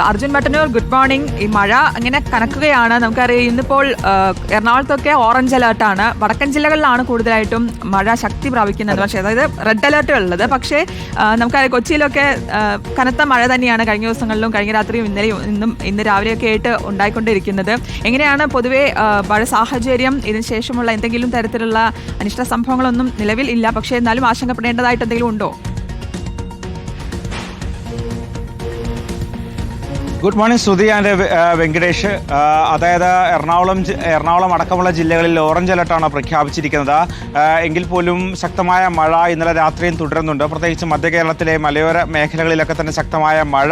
Arjun Mattannur, good morning. ഈ മഴ അങ്ങനെ കനക്കുകയാണ്. നമുക്കറിയാം ഇന്നിപ്പോൾ എറണാകുളത്തൊക്കെ ഓറഞ്ച് അലേർട്ടാണ്. വടക്കൻ ജില്ലകളിലാണ് കൂടുതലായിട്ടും മഴ ശക്തി പ്രാപിക്കുന്നത്. പക്ഷേ അതായത് റെഡ് അലേർട്ട് ഉള്ളത്. പക്ഷേ നമുക്കറിയാം കൊച്ചിയിലൊക്കെ കനത്ത മഴ തന്നെയാണ് കഴിഞ്ഞ ദിവസങ്ങളിലും കഴിഞ്ഞ രാത്രിയും ഇന്ന് രാവിലെയൊക്കെ ആയിട്ട് ഉണ്ടായിക്കൊണ്ടിരിക്കുന്നത്. എങ്ങനെയാണ് പൊതുവെ മഴ സാഹചര്യം? ഇതിന് ശേഷമുള്ള എന്തെങ്കിലും തരത്തിലുള്ള അനിഷ്ട സംഭവങ്ങളൊന്നും നിലവിൽ ഇല്ല. പക്ഷേ എന്നാലും ആശങ്കപ്പെടേണ്ടതായിട്ട് എന്തെങ്കിലും ഉണ്ടോ? Good morning Shruti and Venkatesh. അതായത് എറണാകുളം അടക്കമുള്ള ജില്ലകളിൽ ഓറഞ്ച് അലർട്ടാണ് പ്രഖ്യാപിച്ചിരിക്കുന്നത്. എങ്കിൽ പോലും ശക്തമായ മഴ ഇന്നലെ രാത്രിയും തുടരുന്നുണ്ട്. പ്രത്യേകിച്ച് മധ്യ കേരളത്തിലെ മലയോര മേഖലകളിലൊക്കെ തന്നെ ശക്തമായ മഴ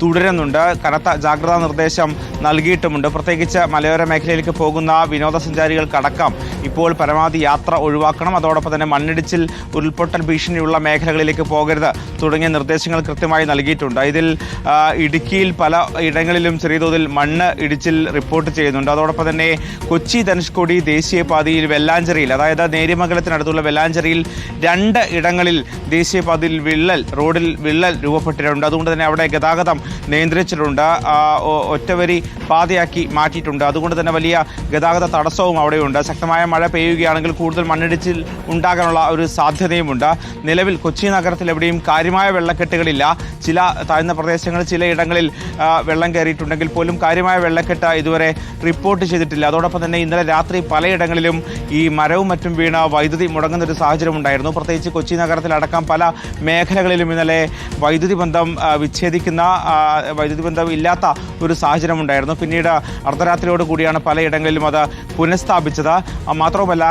തുടരുന്നുണ്ട്. കനത്ത ജാഗ്രതാ നിർദ്ദേശം നൽകിയിട്ടുമുണ്ട്. പ്രത്യേകിച്ച് മലയോര മേഖലയിലേക്ക് പോകുന്ന വിനോദസഞ്ചാരികൾക്കടക്കം ഇപ്പോൾ പരമാവധി യാത്ര ഒഴിവാക്കണം. അതോടൊപ്പം തന്നെ മണ്ണിടിച്ചിൽ, ഉരുൾപൊട്ടൽ ഭീഷണിയുള്ള മേഖലകളിലേക്ക് പോകരുത് തുടങ്ങിയ നിർദ്ദേശങ്ങൾ കൃത്യമായി നൽകിയിട്ടുണ്ട്. ഇതിൽ ഇടുക്കിയിൽ പല ഇടങ്ങളിലും ചെറിയ തോതിൽ മണ്ണ് ഇടിച്ചിൽ റിപ്പോർട്ട് ചെയ്യുന്നുണ്ട്. അതോടൊപ്പം തന്നെ കൊച്ചി ധനുഷ്കോടി ദേശീയപാതയിൽ വെല്ലാഞ്ചേരിയിൽ, അതായത് നേര്യമംഗലത്തിനടുത്തുള്ള വെല്ലാഞ്ചേരിയിൽ 2 ഇടങ്ങളിൽ ദേശീയപാതയിൽ റോഡിൽ വിള്ളൽ രൂപപ്പെട്ടിട്ടുണ്ട്. അതുകൊണ്ട് തന്നെ അവിടെ ഗതാഗതം നിയന്ത്രിച്ചിട്ടുണ്ട്. ഒറ്റവരി പാതയാക്കി മാറ്റിയിട്ടുണ്ട്. അതുകൊണ്ട് തന്നെ വലിയ ഗതാഗത തടസ്സവും അവിടെയുണ്ട്. ശക്തമായ മഴ പെയ്യുകയാണെങ്കിൽ കൂടുതൽ മണ്ണിടിച്ചിൽ ഉണ്ടാകാനുള്ള ഒരു സാധ്യതയുമുണ്ട്. നിലവിൽ കൊച്ചി നഗരത്തിൽ എവിടെയും കാര്യമായ വെള്ളക്കെട്ടുകളില്ല. ചില താഴ്ന്ന പ്രദേശങ്ങളിൽ ചിലയിടങ്ങളിൽ വെള്ളം കയറിയിട്ടുണ്ടെങ്കിൽ പോലും കാര്യമായ വെള്ളക്കെട്ട് ഇതുവരെ റിപ്പോർട്ട് ചെയ്തിട്ടില്ല. അതോടൊപ്പം തന്നെ ഇന്നലെ രാത്രി പലയിടങ്ങളിലും ഈ മരവും മറ്റും വീണ വൈദ്യുതി മുടങ്ങുന്ന ഒരു സാഹചര്യം ഉണ്ടായിരുന്നു. പ്രത്യേകിച്ച് കൊച്ചി നഗരത്തിലടക്കം പല മേഖലകളിലും ഇന്നലെ വൈദ്യുതി ബന്ധം ഇല്ലാത്ത ഒരു സാഹചര്യം ഉണ്ടായിരുന്നു. പിന്നീട് അർദ്ധരാത്രിയോട് കൂടിയാണ് പലയിടങ്ങളിലും അത് പുനഃസ്ഥാപിച്ചത്. മാത്രവുമല്ല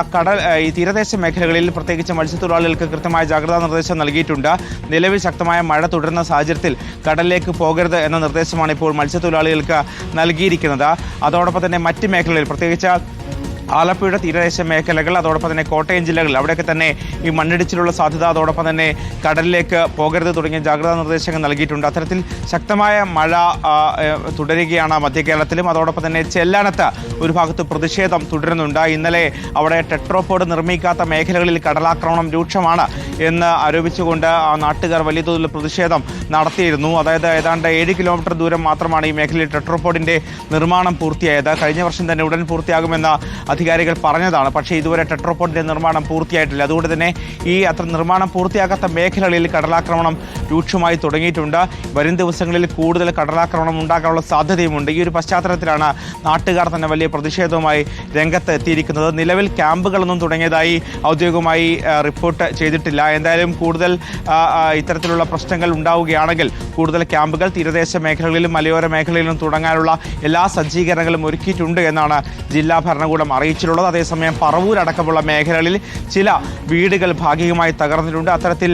ഈ തീരദേശ മേഖലകളിൽ പ്രത്യേകിച്ച് മത്സ്യത്തൊഴിലാളികൾക്ക് കൃത്യമായ ജാഗ്രതാ നിർദ്ദേശം നൽകിയിട്ടുണ്ട്. നിലവിൽ ശക്തമായ മഴ തുടരുന്ന സാഹചര്യത്തിൽ കടലിലേക്ക് പോകരുത് എന്ന നിർദ്ദേശമാണ് ഇപ്പോൾ മത്സ്യത്തൊഴിലാളികൾക്ക് നൽകിയിരിക്കുന്നത്. അതോടൊപ്പം തന്നെ മറ്റ് മേഖലകളിൽ പ്രത്യേകിച്ച് ആലപ്പുഴ തീരദേശ മേഖലകൾ, അതോടൊപ്പം തന്നെ കോട്ടയം ജില്ലകളിൽ അവിടെയൊക്കെ തന്നെ ഈ മണ്ണിടിച്ചിലുള്ള സാധ്യത, അതോടൊപ്പം തന്നെ കടലിലേക്ക് പോകരുത് തുടങ്ങിയ ജാഗ്രതാ നിർദ്ദേശങ്ങൾ നൽകിയിട്ടുണ്ട്. അത്തരത്തിൽ ശക്തമായ മഴ തുടരുകയാണ് മധ്യ കേരളത്തിലും. അതോടൊപ്പം തന്നെ ചെല്ലാനത്ത് ഒരു ഭാഗത്ത് പ്രതിഷേധം തുടരുന്നുണ്ട്. ഇന്നലെ അവിടെ ടെട്രോപോഡ് നിർമ്മിക്കാത്ത മേഖലകളിൽ കടലാക്രമണം രൂക്ഷമാണ് എന്ന് ആരോപിച്ചുകൊണ്ട് ആ നാട്ടുകാർ വലിയ തോതിൽ പ്രതിഷേധം നടത്തിയിരുന്നു. അതായത് ഏതാണ്ട് 7 കിലോമീറ്റർ ദൂരം മാത്രമാണ് ഈ മേഖലയിൽ ടെട്രോപോഡിന്റെ നിർമ്മാണം പൂർത്തിയായത്. കഴിഞ്ഞ വർഷം തന്നെ ഉടൻ പൂർത്തിയാകുമെന്ന അധികാരികൾ പറഞ്ഞതാണ്. പക്ഷേ ഇതുവരെ ടെട്രോപോഡിന്റെ നിർമ്മാണം പൂർത്തിയായിട്ടില്ല. അതുകൊണ്ട് തന്നെ ഈ നിർമ്മാണം പൂർത്തിയാക്കാത്ത മേഖലകളിൽ കടലാക്രമണം രൂക്ഷമായി തുടങ്ങിയിട്ടുണ്ട്. വരും ദിവസങ്ങളിൽ കൂടുതൽ കടലാക്രമണം ഉണ്ടാകാനുള്ള സാധ്യതയുമുണ്ട്. ഈ ഒരു പശ്ചാത്തലത്തിലാണ് നാട്ടുകാർ തന്നെ വലിയ പ്രതിഷേധവുമായി രംഗത്ത് എത്തിയിരിക്കുന്നത്. നിലവിൽ ക്യാമ്പുകളൊന്നും തുടങ്ങിയതായി ഔദ്യോഗികമായി റിപ്പോർട്ട് ചെയ്തിട്ടില്ല. എന്തായാലും കൂടുതൽ ഇത്തരത്തിലുള്ള പ്രശ്നങ്ങൾ ഉണ്ടാവുകയാണെങ്കിൽ കൂടുതൽ ക്യാമ്പുകൾ തീരദേശ മേഖലകളിലും മലയോര മേഖലകളിലും തുടങ്ങാനുള്ള എല്ലാ സജ്ജീകരണങ്ങളും ഒരുക്കിയിട്ടുണ്ട് എന്നാണ് ജില്ലാ ഭരണകൂടം അറിയിച്ചിട്ടുള്ളത്. അതേസമയം പറവൂർ അടക്കമുള്ള മേഖലകളിൽ ചില വീടുകൾ ഭാഗികമായി തകർന്നിട്ടുണ്ട്. അത്തരത്തിൽ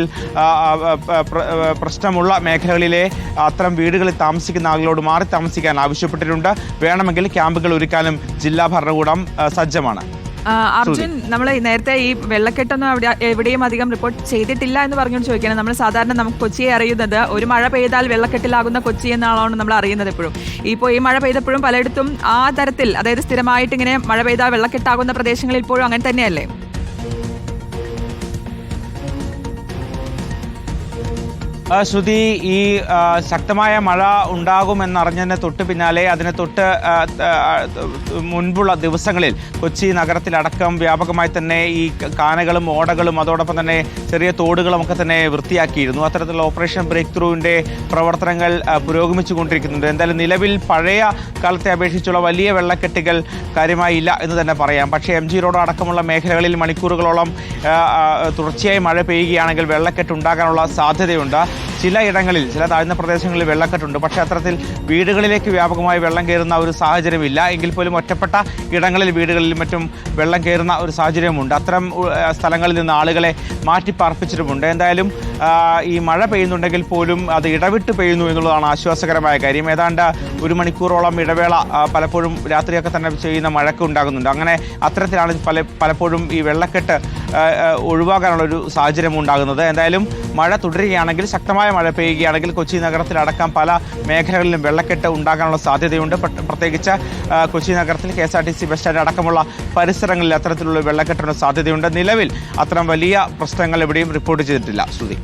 പ്രശ്നമുള്ള മേഖലകളിലെ അത്തരം വീടുകളിൽ താമസിക്കുന്ന ആളുകളോട് മാറി താമസിക്കാൻ ആവശ്യപ്പെട്ടിട്ടുണ്ട്. വേണമെങ്കിൽ ക്യാമ്പുകൾ ഒരുക്കാനും ജില്ലാ ഭരണകൂടം സജ്ജമാണ്. അർജുൻ, നമ്മൾ നേരത്തെ ഈ വെള്ളക്കെട്ടൊന്നും എവിടെയും അധികം റിപ്പോർട്ട് ചെയ്തിട്ടില്ല എന്ന് പറഞ്ഞുകൊണ്ട് ചോദിക്കുകയാണ്. നമ്മൾ സാധാരണ നമുക്ക് കൊച്ചിയെ അറിയുന്നത് ഒരു മഴ പെയ്താൽ വെള്ളക്കെട്ടിലാകുന്ന കൊച്ചി എന്നാണ് നമ്മൾ അറിയുന്നത് എപ്പോഴും. ഇപ്പോൾ ഈ മഴ പെയ്തപ്പോഴും പലയിടത്തും ആ തരത്തിൽ, അതായത് സ്ഥിരമായിട്ട് ഇങ്ങനെ മഴ പെയ്താൽ വെള്ളക്കെട്ടാകുന്ന പ്രദേശങ്ങളിൽ ഇപ്പോഴും അങ്ങനെ തന്നെയല്ലേ? ശ്രുതി, ഈ ശക്തമായ മഴ ഉണ്ടാകുമെന്നറിഞ്ഞതിന് തൊട്ട് പിന്നാലെ അതിന് തൊട്ട് മുൻപുള്ള ദിവസങ്ങളിൽ കൊച്ചി നഗരത്തിലടക്കം വ്യാപകമായി തന്നെ ഈ കാനകളും ഓടകളും അതോടൊപ്പം തന്നെ ചെറിയ തോടുകളും ഒക്കെ തന്നെ വൃത്തിയാക്കിയിരുന്നു. അത്തരത്തിലുള്ള ഓപ്പറേഷൻ ബ്രേക്ക് ത്രൂവിൻ്റെ പ്രവർത്തനങ്ങൾ പുരോഗമിച്ചു കൊണ്ടിരിക്കുന്നുണ്ട്. എന്തായാലും നിലവിൽ പഴയ കാലത്തെ അപേക്ഷിച്ചുള്ള വലിയ വെള്ളക്കെട്ടുകൾ കാര്യമായി ഇല്ല എന്ന് തന്നെ പറയാം. പക്ഷേ MG റോഡ് അടക്കമുള്ള മേഖലകളിൽ മണിക്കൂറുകളോളം തുടർച്ചയായി മഴ പെയ്യുകയാണെങ്കിൽ വെള്ളക്കെട്ട് ഉണ്ടാകാനുള്ള സാധ്യതയുണ്ട്. ചിലയിടങ്ങളിൽ, ചില താഴ്ന്ന പ്രദേശങ്ങളിൽ വെള്ളക്കെട്ടുണ്ട്. പക്ഷേ അത്തരത്തിൽ വീടുകളിലേക്ക് വ്യാപകമായി വെള്ളം കയറുന്ന ഒരു സാഹചര്യമില്ല. എങ്കിൽ പോലും ഒറ്റപ്പെട്ട ഇടങ്ങളിൽ വീടുകളിലും മറ്റും വെള്ളം കയറുന്ന ഒരു സാഹചര്യമുണ്ട്. അത്തരം സ്ഥലങ്ങളിൽ നിന്ന് ആളുകളെ മാറ്റിപ്പാർപ്പിച്ചിട്ടുമുണ്ട്. എന്തായാലും ഈ മഴ പെയ്യുന്നുണ്ടെങ്കിൽ പോലും അത് ഇടവിട്ട് പെയ്യുന്നു എന്നുള്ളതാണ് ആശ്വാസകരമായ കാര്യം. ഏതാണ്ട് 1 മണിക്കൂറോളം ഇടവേള പലപ്പോഴും രാത്രിയൊക്കെ തന്നെ ചെയ്യുന്ന മഴയ്ക്ക് ഉണ്ടാകുന്നുണ്ട്. അങ്ങനെ അത്തരത്തിലാണ് പലപ്പോഴും ഈ വെള്ളക്കെട്ട് ഒഴിവാക്കാനുള്ളൊരു സാഹചര്യം ഉണ്ടാകുന്നത്. എന്തായാലും മഴ തുടരുകയാണെങ്കിൽ, ശക്തമായ മഴ പെയ്യുകയാണെങ്കിൽ കൊച്ചി നഗരത്തിലടക്കം പല മേഖലകളിലും വെള്ളക്കെട്ട് ഉണ്ടാകാനുള്ള സാധ്യതയുണ്ട്. പ്രത്യേകിച്ച് കൊച്ചി നഗരത്തിൽ KSRTC ബസ് സ്റ്റാൻഡ് അടക്കമുള്ള പരിസരങ്ങളിൽ അത്തരത്തിലുള്ള വെള്ളക്കെട്ടിന് സാധ്യതയുണ്ട്. നിലവിൽ അത്തരം വലിയ പ്രശ്നങ്ങൾ എവിടെയും റിപ്പോർട്ട് ചെയ്തിട്ടില്ല. ശ്രുതി.